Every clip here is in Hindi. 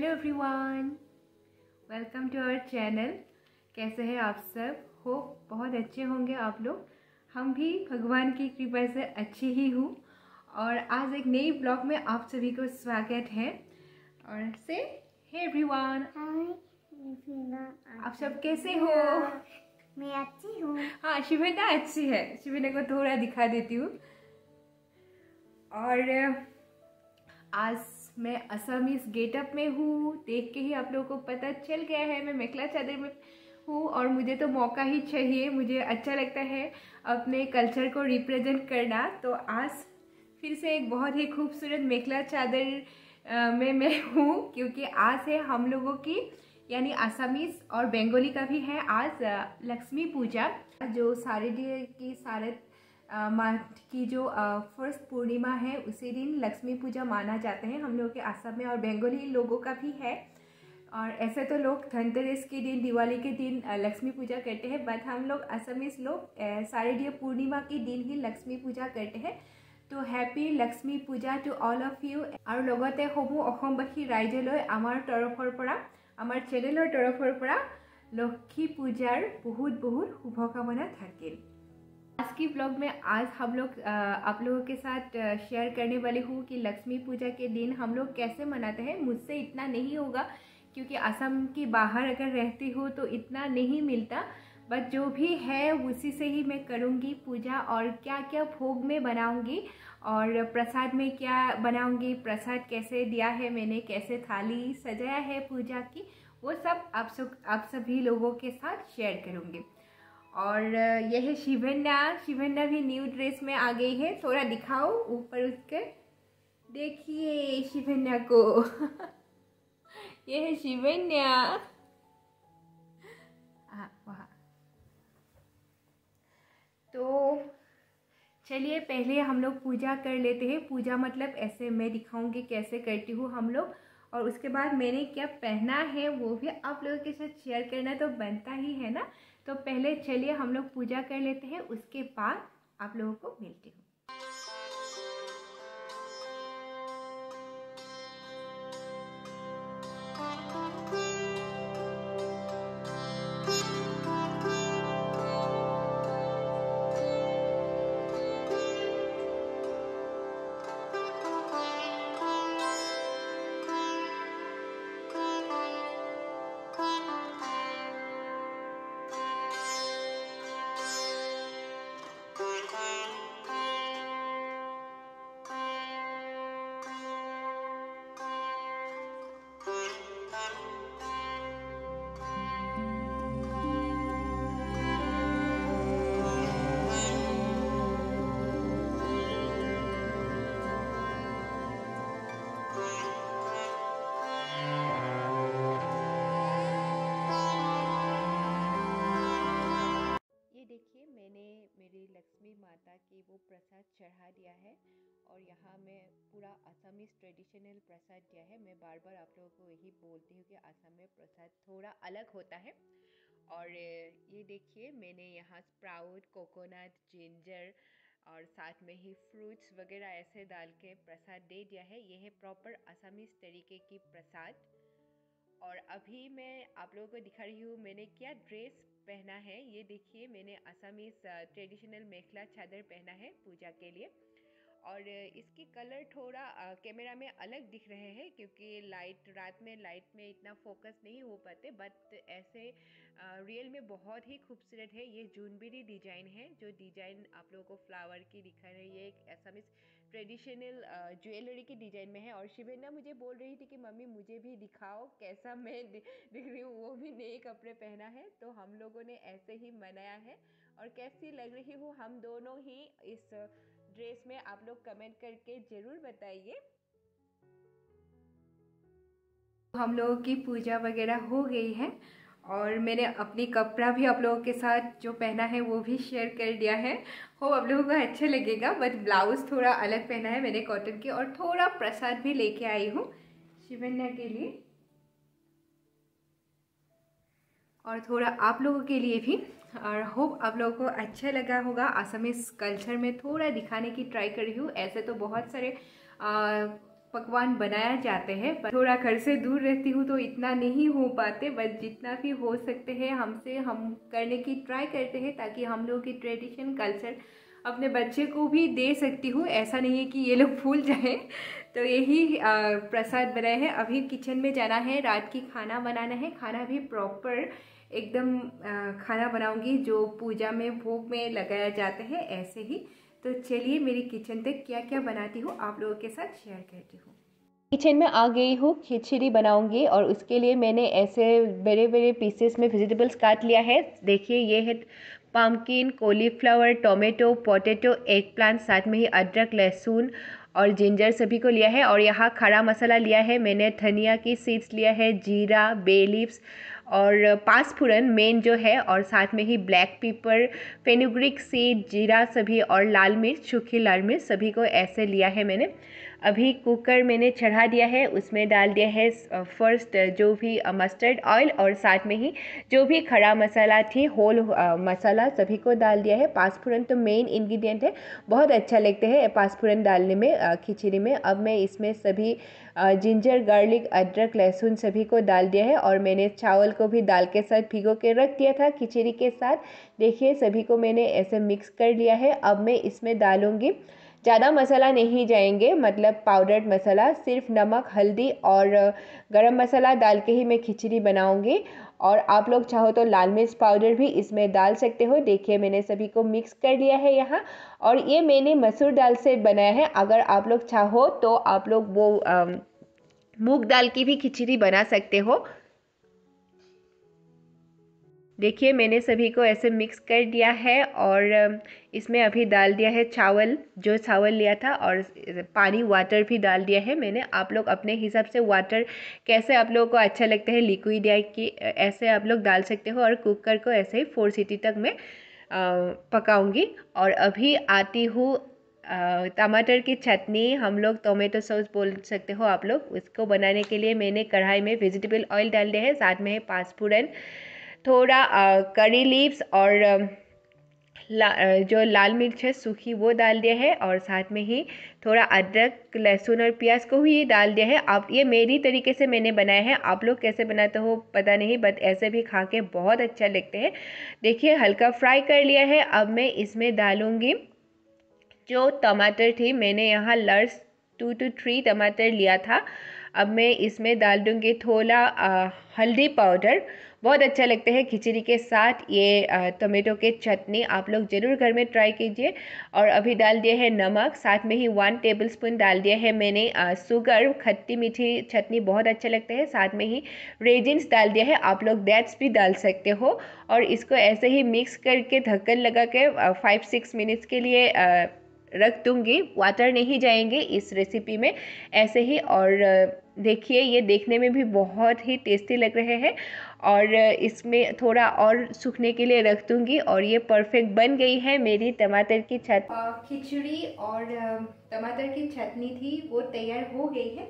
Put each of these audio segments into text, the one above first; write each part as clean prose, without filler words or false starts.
Hello everyone, welcome to our channel. कैसे हैं आप सब? होप बहुत अच्छे होंगे आप लोग। हम भी भगवान की कृपा से अच्छे ही हूँ। और आज एक नई ब्लॉग में आप सभी को स्वागत है। और से हे एवरीवन, आप सब कैसे हो? मैं अच्छी हूँ। हाँ, शिवेना अच्छी है। शिवेना को थोड़ा दिखा देती हूँ। और आज मैं असमीज गेटअप में हूँ। देख के ही आप लोगों को पता चल गया है मैं मेखला चादर में हूँ। और मुझे तो मौका ही चाहिए, मुझे अच्छा लगता है अपने कल्चर को रिप्रेजेंट करना। तो आज फिर से एक बहुत ही खूबसूरत मेखला चादर में मैं हूँ, क्योंकि आज है हम लोगों की यानी असमीज और बंगाली का भी है आज लक्ष्मी पूजा, जो शारदीय की शारद माह की जो फर्स्ट पूर्णिमा है उसी दिन लक्ष्मी पूजा माना जाता है हम लोग के आसाम में, और बंगाली लोगों का भी है। और ऐसे तो लोग धनतेरस के दिन, दिवाली के दिन लक्ष्मी पूजा करते हैं, बट हम लोग असमीज लोग शारदीय पूर्णिमा के दिन ही लक्ष्मी पूजा करते हैं। तो happy Lakshmi Puja to all of you. और लगते সমূह অসমবাসী ৰাইজলৈ আমাৰ তৰফৰ পৰা, আমাৰ চেনেলৰ তৰফৰ পৰা লক্ষ্মী পূজাৰ बहुत बहुत शुभकामना থাকিল। आज की ब्लॉग में आज हम लोग आप लोगों के साथ शेयर करने वाली हूँ कि लक्ष्मी पूजा के दिन हम लोग कैसे मनाते हैं। मुझसे इतना नहीं होगा, क्योंकि असम के बाहर अगर रहती हो तो इतना नहीं मिलता, बट जो भी है उसी से ही मैं करूँगी पूजा। और क्या क्या भोग में बनाऊँगी और प्रसाद में क्या बनाऊँगी, प्रसाद कैसे दिया है मैंने, कैसे थाली सजाया है पूजा की, वो सब आप सभी लोगों के साथ शेयर करूँगी। और यह है शिवन्या। शिवन्या भी न्यू ड्रेस में आ गई है। थोड़ा दिखाओ ऊपर उसके, देखिए शिवन्या को। यह है शिवन्या। वहाँ तो चलिए पहले हम लोग पूजा कर लेते हैं। पूजा मतलब ऐसे मैं दिखाऊंगी कैसे करती हूँ हम लोग, और उसके बाद मैंने क्या पहना है वो भी आप लोगों के साथ शेयर करना तो बनता ही है ना। तो पहले चलिए हम लोग पूजा कर लेते हैं, उसके बाद आप लोगों को मिलती हूँ। देखिए मैंने मेरी लक्ष्मी माता की वो प्रसाद चढ़ा दिया है, और यहाँ मैं पूरा असमीज ट्रेडिशनल प्रसाद दिया है। मैं बार बार आप लोगों को यही बोलती हूँ कि असम में प्रसाद थोड़ा अलग होता है। और ये देखिए मैंने यहाँ स्प्राउट, कोकोनट, जिंजर और साथ में ही फ्रूट्स वगैरह ऐसे डाल के प्रसाद दे दिया है। ये है प्रॉपर असमीज तरीके की प्रसाद। और अभी मैं आप लोगों को दिखा रही हूँ मैंने क्या ड्रेस पहना है। ये देखिए मैंने असमीज ट्रेडिशनल मेखला चादर पहना है पूजा के लिए। और इसकी कलर थोड़ा कैमरा में अलग दिख रहे हैं, क्योंकि रात में लाइट में इतना फोकस नहीं हो पाते, बट ऐसे रियल में बहुत ही खूबसूरत है। ये जूनबेरी डिजाइन है, जो डिजाइन आप लोगों को फ्लावर की दिखा रही है, एक असमीज ट्रेडिशनल ज्वेलरी की डिजाइन में है। और शिवेना मुझे बोल रही थी कि मम्मी मुझे भी दिखाओ कैसा मैं दिख रही हूँ, वो भी नए कपड़े पहना है। तो हम लोगों ने ऐसे ही मनाया है। और कैसी लग रही हूँ हम दोनों ही इस ड्रेस में, आप लोग कमेंट करके जरूर बताइए। हम लोगों की पूजा वगैरह हो गई है, और मैंने अपनी कपड़ा भी आप लोगों के साथ जो पहना है वो भी शेयर कर दिया है। हो आप लोगों को अच्छा लगेगा, बट ब्लाउज थोड़ा अलग पहना है मैंने कॉटन के, और थोड़ा प्रसाद भी लेके आई हूँ शिवन्या के लिए, और थोड़ा आप लोगों के लिए भी। और होप आप लोगों को अच्छा लगा होगा। असमीज कल्चर में थोड़ा दिखाने की ट्राई कर रही हूँ। ऐसे तो बहुत सारे पकवान बनाया जाते हैं। थोड़ा घर से दूर रहती हूँ तो इतना नहीं हो पाते, बट जितना भी हो सकते हैं हमसे हम करने की ट्राई करते हैं, ताकि हम लोग की ट्रेडिशन कल्चर अपने बच्चे को भी दे सकती हूँ। ऐसा नहीं है कि ये लोग भूल जाएं। तो यही प्रसाद बनाए हैं। अभी किचन में जाना है, रात की खाना बनाना है। खाना भी प्रॉपर एकदम खाना बनाऊंगी जो पूजा में भोग में लगाया जाता है, ऐसे ही। तो चलिए मेरी किचन तक क्या क्या बनाती हूँ आप लोगों के साथ शेयर करती हूँ। किचन में आ गई हूँ, खिचड़ी बनाऊंगी और उसके लिए मैंने ऐसे बड़े बड़े पीसेस में वेजिटेबल्स काट लिया है। देखिए ये है pumpkin, cauliflower, tomato, potato, egg plant, साथ में ही अदरक, लहसुन और जिंजर सभी को लिया है। और यहाँ खड़ा मसाला लिया है मैंने, धनिया की सीड्स लिया है, जीरा, बे लीव्स और पाँचफोरन मेन जो है, और साथ में ही ब्लैक पेपर, फेनुग्रीक सीड, जीरा सभी और लाल मिर्च, सूखी लाल मिर्च सभी को ऐसे लिया है मैंने। अभी कुकर मैंने चढ़ा दिया है, उसमें डाल दिया है फर्स्ट जो भी मस्टर्ड ऑयल और साथ में ही जो भी खड़ा मसाला थी, होल मसाला सभी को डाल दिया है। पाँचफोरन तो मेन इंग्रेडिएंट है, बहुत अच्छा लगता है पाँचफोरन डालने में खिचड़ी में। अब मैं इसमें सभी जिंजर, गार्लिक, अदरक, लहसुन सभी को डाल दिया है और मैंने चावल को भी दाल के साथ भिगो के रख दिया था खिचड़ी के साथ। देखिए सभी को मैंने ऐसे मिक्स कर लिया है। अब मैं इसमें डालूँगी, ज़्यादा मसाला नहीं जाएंगे, मतलब पाउडर्ड मसाला, सिर्फ नमक, हल्दी और गरम मसाला डाल के ही मैं खिचड़ी बनाऊंगी। और आप लोग चाहो तो लाल मिर्च पाउडर भी इसमें डाल सकते हो। देखिए मैंने सभी को मिक्स कर लिया है यहाँ, और ये मैंने मसूर दाल से बनाया है। अगर आप लोग चाहो तो आप लोग वो मूंग दाल की भी खिचड़ी बना सकते हो। देखिए मैंने सभी को ऐसे मिक्स कर दिया है और इसमें अभी डाल दिया है चावल, जो चावल लिया था, और पानी, वाटर भी डाल दिया है मैंने। आप लोग अपने हिसाब से वाटर कैसे आप लोगों को अच्छा लगता है, लिक्विड या कि ऐसे आप लोग डाल सकते हो। और कुकर को ऐसे ही 4 सीटी तक मैं पकाऊंगी। और अभी आती हूँ टमाटर की चटनी, हम लोग टोमेटो सॉस बोल सकते हो आप लोग। उसको बनाने के लिए मैंने कढ़ाई में वेजिटेबल ऑयल डाल दिया है, साथ में है पाँचफोरन, थोड़ा करी लीव्स और जो लाल मिर्च है सूखी वो डाल दिया है, और साथ में ही थोड़ा अदरक, लहसुन और प्याज को ही डाल दिया है। आप ये मेरी तरीके से मैंने बनाया है, आप लोग कैसे बनाते हो पता नहीं, बट ऐसे भी खा के बहुत अच्छा लगते हैं। देखिए हल्का फ्राई कर लिया है। अब मैं इसमें डालूँगी जो टमाटर थी, मैंने यहाँ लर्स 2 to 3 टमाटर लिया था। अब मैं इसमें डाल दूँगी थोड़ा हल्दी पाउडर, बहुत अच्छा लगता है खिचड़ी के साथ ये टमाटो के चटनी, आप लोग ज़रूर घर में ट्राई कीजिए। और अभी डाल दिया है नमक, साथ में ही 1 टेबलस्पून डाल दिया है मैंने शुगर, खट्टी मीठी चटनी बहुत अच्छा लगता है। साथ में ही रेजिन्स डाल दिया है, आप लोग डेट्स भी डाल सकते हो। और इसको ऐसे ही मिक्स करके ढक्कन लगा के 5-6 मिनट्स के लिए रख दूँगी। वाटर नहीं जाएंगे इस रेसिपी में ऐसे ही। और देखिए ये देखने में भी बहुत ही टेस्टी लग रहे हैं, और इसमें थोड़ा और सूखने के लिए रख दूँगी। और ये परफेक्ट बन गई है मेरी टमाटर की खिचड़ी और टमाटर की चटनी थी वो तैयार हो गई है।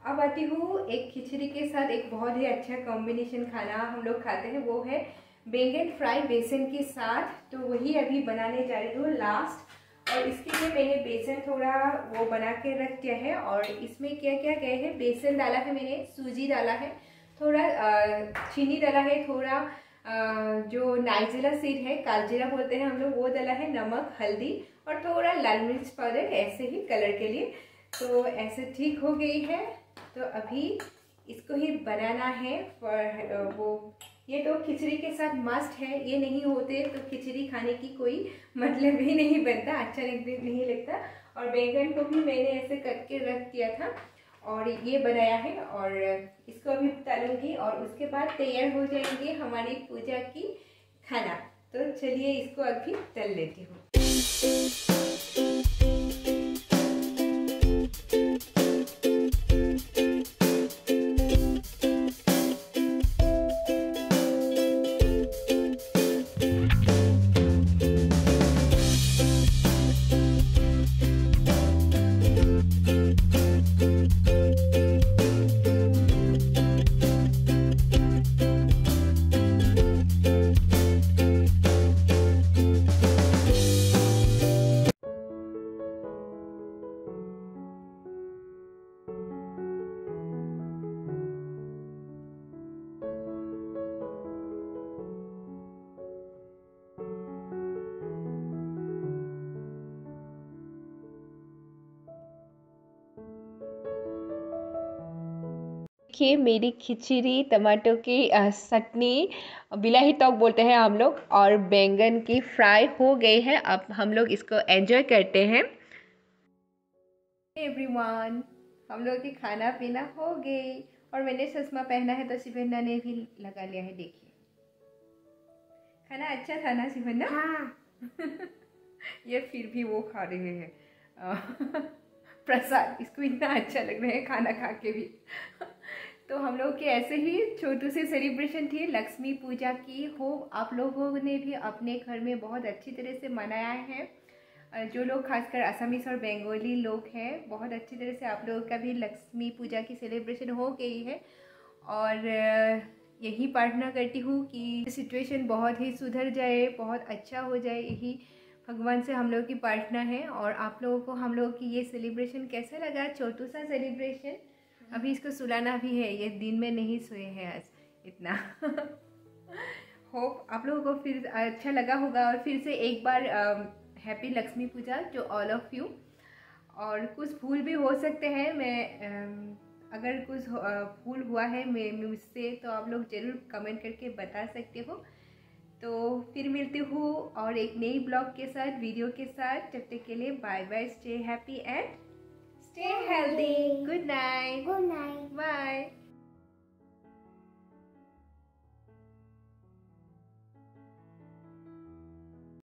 अब आती हूँ एक खिचड़ी के साथ एक बहुत ही अच्छा कॉम्बिनेशन खाना हम लोग खाते हैं, वो है बैंगन फ्राई बेसन के साथ। तो वही अभी बनाने जा रही हूँ लास्ट। और इसके लिए मैंने बेसन थोड़ा वो बना के रख दिया है। और इसमें क्या क्या गए हैं, बेसन डाला है मैंने, सूजी डाला है, थोड़ा चीनी डाला है, थोड़ा जो नाइजीरा सीड है, कालजीरा बोलते हैं हम लोग, वो डाला है, नमक, हल्दी और थोड़ा लाल मिर्च पाउडर ऐसे ही कलर के लिए। तो ऐसे ठीक हो गई है। तो अभी इसको ही बनाना है वो। ये तो खिचड़ी के साथ मस्ट है, ये नहीं होते तो खिचड़ी खाने की कोई मतलब ही नहीं बनता, अच्छा नहीं लगता। और बैंगन को भी मैंने ऐसे कट के रख दिया था और ये बनाया है। और इसको अभी तलूंगी और उसके बाद तैयार हो जाएंगे हमारी पूजा की खाना। तो चलिए इसको अभी तल लेती हूँ। देखिए मेरी खिचड़ी, टमाटो की चटनी, बिलाही टॉक बोलते हैं हम लोग, और बैंगन की फ्राई हो गई है। अब हम लोग इसको एंजॉय करते हैं। एवरीवन, हम लोग की खाना पीना हो गई और मैंने चश्मा पहना है तो शिवन्ना ने भी लगा लिया है। देखिए खाना अच्छा था ना शिवन्ना? हाँ। ये फिर भी वो खा रहे हैं प्रसाद। इसको इतना अच्छा लग रहा है खाना खा के भी। तो हम लोग के ऐसे ही छोटू से सेलिब्रेशन थी लक्ष्मी पूजा की। हो आप लोगों ने भी अपने घर में बहुत अच्छी तरह से मनाया है। जो लोग खासकर असमीस और बंगाली लोग हैं, बहुत अच्छी तरह से आप लोगों का भी लक्ष्मी पूजा की सेलिब्रेशन हो गई है। और यही प्रार्थना करती हूँ कि सिचुएशन बहुत ही सुधर जाए, बहुत अच्छा हो जाए। यही भगवान से हम लोग की प्रार्थना है। और आप लोगों को हम लोग की ये सेलिब्रेशन कैसा लगा, छोटू सा सेलिब्रेशन? अभी इसको सुलाना भी है, ये दिन में नहीं सोए हैं आज इतना। होप आप लोगों को फिर अच्छा लगा होगा। और फिर से एक बार happy Lakshmi Puja to all of you. और कुछ भूल भी हो सकते हैं, मैं अगर कुछ भूल हुआ है मुझसे तो आप लोग ज़रूर कमेंट करके बता सकते हो। तो फिर मिलती हूँ और एक नई ब्लॉग के साथ, वीडियो के साथ। जब तक के लिए bye bye, stay happy and stay healthy. Good night. Good night. Bye.